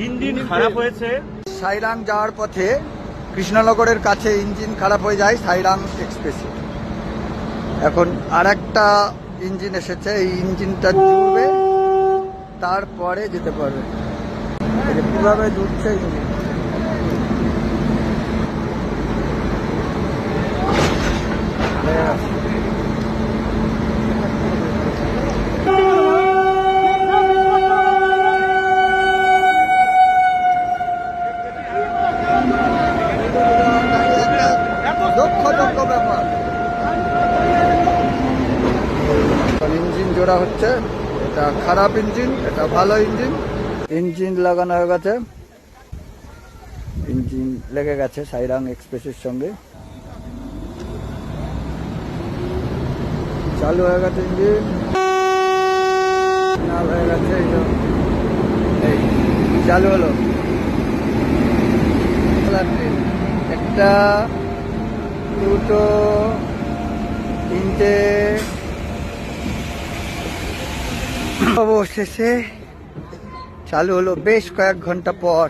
Engine খারাপ হয়েছে। সাইরাং যাওয়ার পথে কৃষ্ণনগরের কাছে ইঞ্জিন খারাপ হয়ে যায় সাইরাং এক্সপ্রেসে। এখন আরেকটা ইঞ্জিন এসেছে, এই ইঞ্জিনটা জুড়বে, তারপরে যেতে পারবে। কিভাবে জুড়ছে ইঞ্জিন। দক্ষ ব্যাপার। ইঞ্জিন জোড়া হচ্ছে, এটা খারাপ ইঞ্জিন, এটা ভালো ইঞ্জিন। ইঞ্জিন লাগানো হয়ে গেছে, ইঞ্জিন লেগে গেছে সাইরাং এক্সপ্রেসের সঙ্গে। চালু হয়ে গেছে ইঞ্জিন, হয়ে গেছে, এই চালু হলো। একটা, দুটো, তিনটে, অবশেষে চালু হলো বেশ কয়েক ঘন্টা পর।